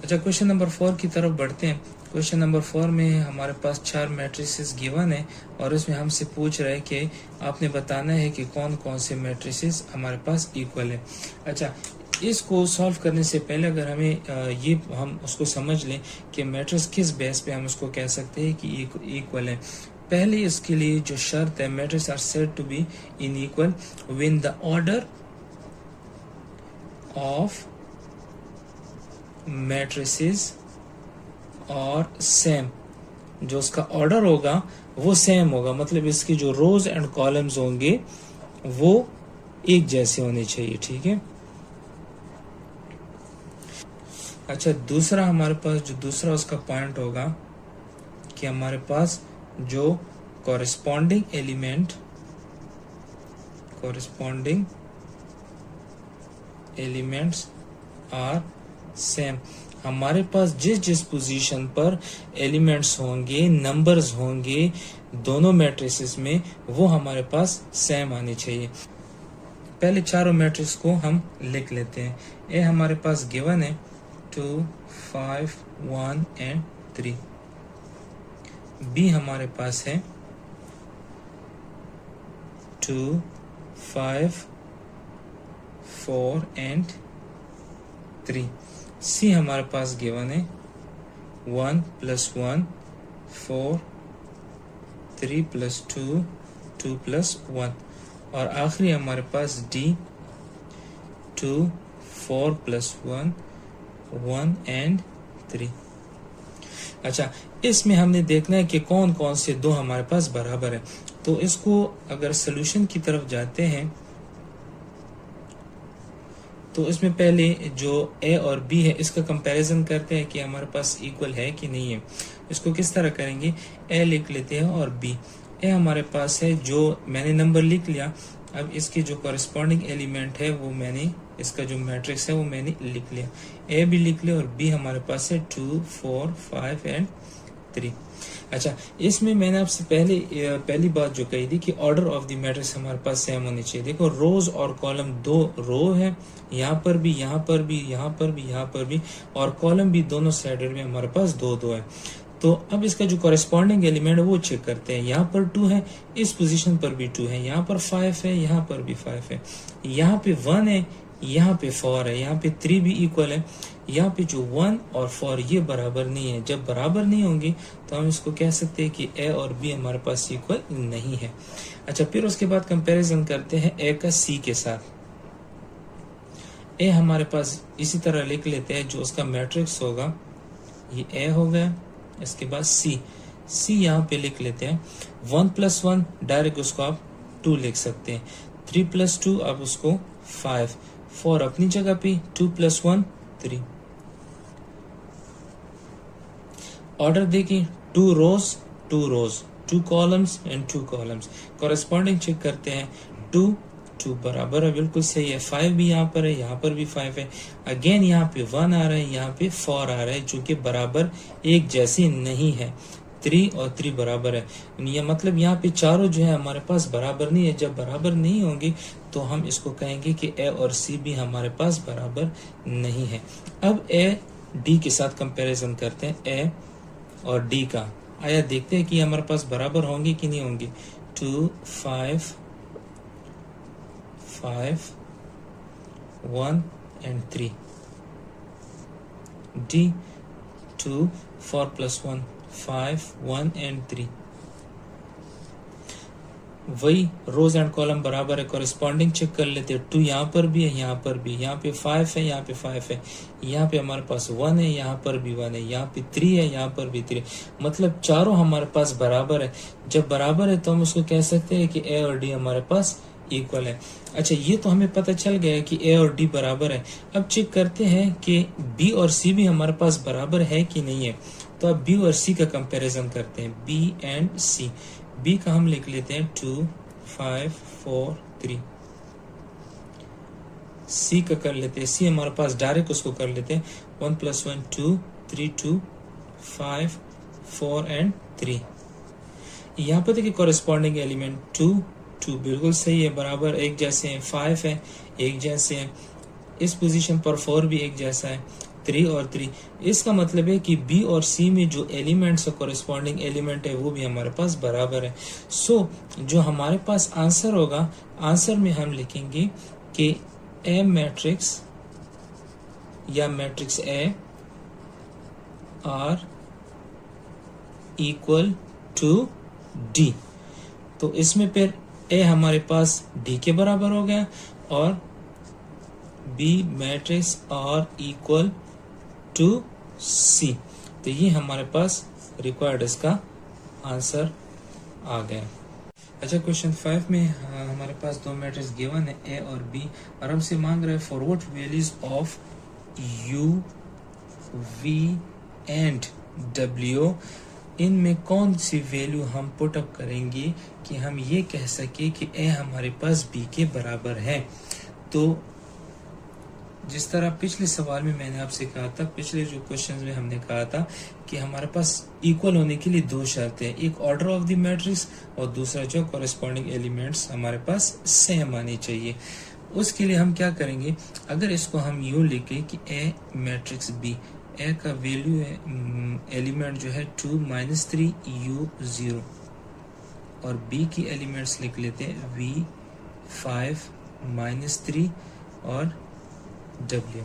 अच्छा, question number 4 की तरफ बढ़ते हैं। क्वेश्चन नंबर 4 में हमारे पास 4 मैट्रिसेस गिवन है और इसमें हमसे पूछ रहा है कि आपने बताना है कि कौन कौन से मैट्रिसेस हमारे पास इक्वल है। अच्छा, इसको सॉल्व करने से पहले अगर हमें ये हम उसको समझ लें कि मैट्रिक्स किस बेस पे हम उसको कह सकते हैं कि इक्वल है। पहले इसके लिए जो शर्त है, matrix are said to be in equal when the order of matrices और सेम, जो उसका ऑर्डर होगा वो सेम होगा, मतलब इसकी जो रोज एंड कॉलम्स होंगे वो एक जैसे होने चाहिए। ठीक है। अच्छा, दूसरा हमारे पास जो दूसरा उसका पॉइंट होगा कि हमारे पास जो कॉरेस्पॉन्डिंग एलिमेंट्स आर सेम। हमारे पास जिस जिस पोजीशन पर एलिमेंट्स होंगे, नंबर्स होंगे दोनों मैट्रिसेस में, वो हमारे पास सेम आनी चाहिए। पहले चारों मैट्रिक्स को हम लिख लेते हैं। ए हमारे पास गिवन है 2, 5, 1 एंड 3। बी हमारे पास है 2, 5, 4 एंड 3। सी हमारे पास गिवन है 1 + 1 4, 3 + 2 2 + 1, और आखिरी हमारे पास डी 2, 4 + 1 1 एंड 3। अच्छा, इसमें हमने देखना है कि कौन कौन से दो हमारे पास बराबर है। तो इसको अगर सोल्यूशन की तरफ जाते हैं तो इसमें पहले जो ए और बी है इसका कंपैरिजन करते हैं कि हमारे पास इक्वल है कि नहीं है। इसको किस तरह करेंगे, ए लिख लेते हैं और बी। ए हमारे पास है, जो मैंने नंबर लिख लिया, अब इसके जो कॉरेस्पॉन्डिंग एलिमेंट है वो मैंने, इसका जो मैट्रिक्स है वो मैंने लिख लिया। ए भी लिख लिया और बी हमारे पास है 2, 4, 5 एंड 3। अच्छा, इसमें मैंने आपसे पहली बात जो कही थी कि ऑर्डर ऑफ द मैट्रिक्स हमारे पास सेम होनी चाहिए। देखो, रोज और कॉलम, दो रो है, यहाँ पर भी, यहाँ पर भी, यहाँ पर भी, यहाँ पर भी, और कॉलम भी दोनों साइडेड में हमारे पास दो दो है। तो अब इसका जो कॉरेस्पॉन्डिंग एलिमेंट है वो चेक करते हैं। यहाँ पर 2 है, इस पोजीशन पर भी 2 है, यहाँ पर 5 है, यहाँ पर भी 5 है, यहाँ पे 1 है, यहाँ पे 4 है, यहाँ पे 3 भी इक्वल है, यहाँ पे जो 1 और 4 ये बराबर नहीं है। जब बराबर नहीं होंगी तो हम इसको कह सकते हैं कि ए और बी हमारे पास इक्वल नहीं है। अच्छा, फिर उसके बाद कंपैरिजन करते हैं ए का सी के साथ। ए हमारे पास इसी तरह लिख लेते हैं, जो उसका मैट्रिक्स होगा ये ए हो गया, इसके बाद सी यहाँ पे लिख लेते हैं। 1 + 1 डायरेक्ट उसको आप 2 लिख सकते हैं, 3 + 2 आप उसको 5, 4 अपनी जगह पे, 2 + 1 3। ऑर्डर देखिए, 2 rows 2 columns and 2 columns. Corresponding check करते हैं, 2 2 बराबर है, बिल्कुल सही है। 5 भी यहाँ पर है, यहाँ पर भी 5 है। अगेन यहाँ पे 1 आ रहा है, यहाँ पे 4 आ रहा है, जो कि बराबर एक जैसी नहीं है। 3 और 3 बराबर है, ये मतलब यहाँ पे चारों जो है हमारे पास बराबर नहीं है। जब बराबर नहीं होंगी तो हम इसको कहेंगे कि ए और सी भी हमारे पास बराबर नहीं है। अब ए डी के साथ कंपैरिजन करते हैं, ए और डी का। आया देखते हैं कि हमारे पास बराबर होंगे कि नहीं होंगे। 2, 5, 5, 1 एंड 3। D 2, 4 + 1 5, 1 and 3। वही रोज एंड कॉलम बराबर है, कॉरेस्पॉन्डिंग चेक कर लेते हैं। 2 यहाँ पर भी है, यहाँ पर भी, यहाँ पे 5 है, यहाँ पे 5 है, यहाँ पे हमारे पास 1 है, यहाँ पर भी 1 है, यहाँ पे 3 है, यहाँ पर भी 3, मतलब चारों हमारे पास बराबर है। जब बराबर है तो हम उसको कह सकते हैं कि ए और डी हमारे पास इक्वल है। अच्छा, ये तो हमें पता चल गया है कि ए और डी बराबर है। अब चेक करते हैं कि बी और सी भी हमारे पास बराबर है कि नहीं है। तो अब बी और सी का कंपैरिजन करते हैं, बी एंड सी। बी का हम लिख लेते हैं 2, 5, 4, 3। सी का कर लेते हैं, सी हमारे पास डायरेक्ट उसको कर लेते हैं, 1 + 1 2, 3 2, 5, 4 एंड 3। यहाँ पे देखिए कॉरेस्पॉन्डिंग एलिमेंट 2 2 बिल्कुल सही है, बराबर एक जैसे हैं। 5 है, एक जैसे हैं। इस पोजीशन पर 4 भी एक जैसा है। 3 और 3। इसका मतलब है कि बी और सी में जो एलिमेंट्स है, कॉरेस्पॉन्डिंग एलिमेंट है, वो भी हमारे पास बराबर है। सो जो हमारे पास आंसर होगा, आंसर में हम लिखेंगे कि ए मैट्रिक्स या matrix a are equal to d. तो इसमें फिर ए हमारे पास डी के बराबर हो गया और b matrix r equal to c. तो ये हमारे पास रिक्वायर्ड इसका आंसर आ गया। अच्छा, क्वेश्चन 5 में हमारे पास दो मैट्रिक्स गिवन है ए और बी और हमसे मांग रहा है for what values of u v and डब्ल्यू, इनमें कौन सी वैल्यू हम पुट अप करेंगे कि हम ये कह सके कि ए हमारे पास बी के बराबर है। तो जिस तरह पिछले सवाल में मैंने आपसे कहा था, पिछले जो क्वेश्चंस में हमने कहा था कि हमारे पास इक्वल होने के लिए दो शर्तें हैं, एक ऑर्डर ऑफ द मैट्रिक्स और दूसरा जो कॉरेस्पॉन्डिंग एलिमेंट्स हमारे पास सेम आनी चाहिए। उसके लिए हम क्या करेंगे, अगर इसको हम यूं लिखे कि ए मैट्रिक्स बी, ए का वैल्यू है एलिमेंट जो है 2 - 3 u 0 और बी की एलिमेंट्स लिख लेते हैं v 5 - 3 और w।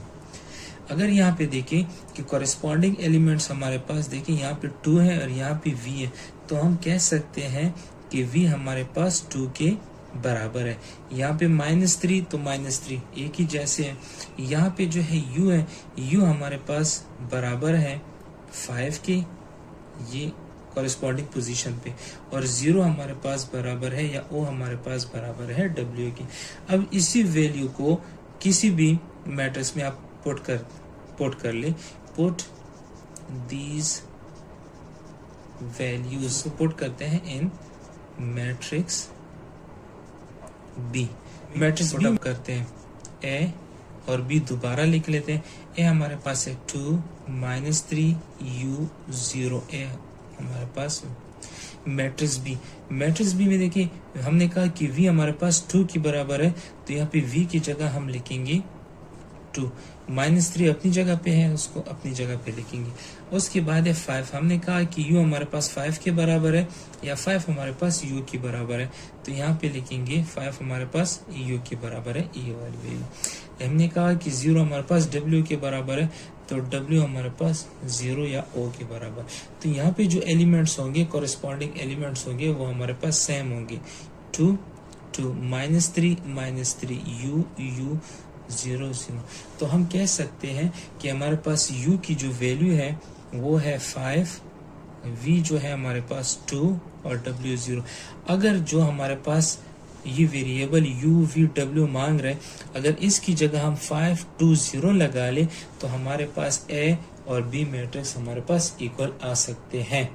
अगर यहाँ पे देखें कि कॉरेस्पॉन्डिंग एलिमेंट्स हमारे पास देखें यहाँ पे 2 है और यहाँ पे v है, तो हम कह सकते हैं कि v हमारे पास 2 के बराबर है। यहाँ पे -3 तो -3 एक ही जैसे है। यहाँ पे जो है u है, u हमारे पास बराबर है 5 के, ये कॉरेस्पॉन्डिंग पोजीशन पे, और 0 हमारे पास बराबर है या o हमारे पास बराबर है w की। अब इसी वैल्यू को किसी भी मैट्रिक्स में आप पुट कर ले, पुट दीज वैल्यूज पुट करते हैं इन मैट्रिक्स बी। मैट्रिक्स बी करते हैं ए और बी दोबारा लिख लेते हैं। ए हमारे पास है 2 - 3 u 0, ए हमारे पास मैट्रिक्स बी। मैट्रिक्स बी में देखिए हमने कहा कि v हमारे पास 2 के बराबर है, तो यहाँ पे v की जगह हम लिखेंगे 2, -3 अपनी जगह पे है, उसको अपनी जगह पे लिखेंगे। उसके बाद है 5, हमने कहा कि u हमारे पास 5 के बराबर है या 5 हमारे पास u के बराबर है, तो यहाँ पे लिखेंगे 5 हमारे पास u के बराबर है, ये वाली वैल्यू। हमने कहा कि 0 हमारे पास w के बराबर है, तो w हमारे पास 0 या o के बराबर। तो यहाँ पे जो एलिमेंट्स होंगे, कॉरेस्पॉन्डिंग एलिमेंट्स होंगे, वो हमारे पास सेम होंगे। 2 2 -3 -3 u 0 0। तो हम कह सकते हैं कि हमारे पास u की जो वैल्यू है वो है 5, v जो है हमारे पास 2 और w 0। अगर जो हमारे पास ये वेरिएबल u v w मांग रहे, अगर इसकी जगह हम 5 2 0 लगा ले, तो हमारे पास a और b मैट्रिक्स हमारे पास इक्वल आ सकते हैं।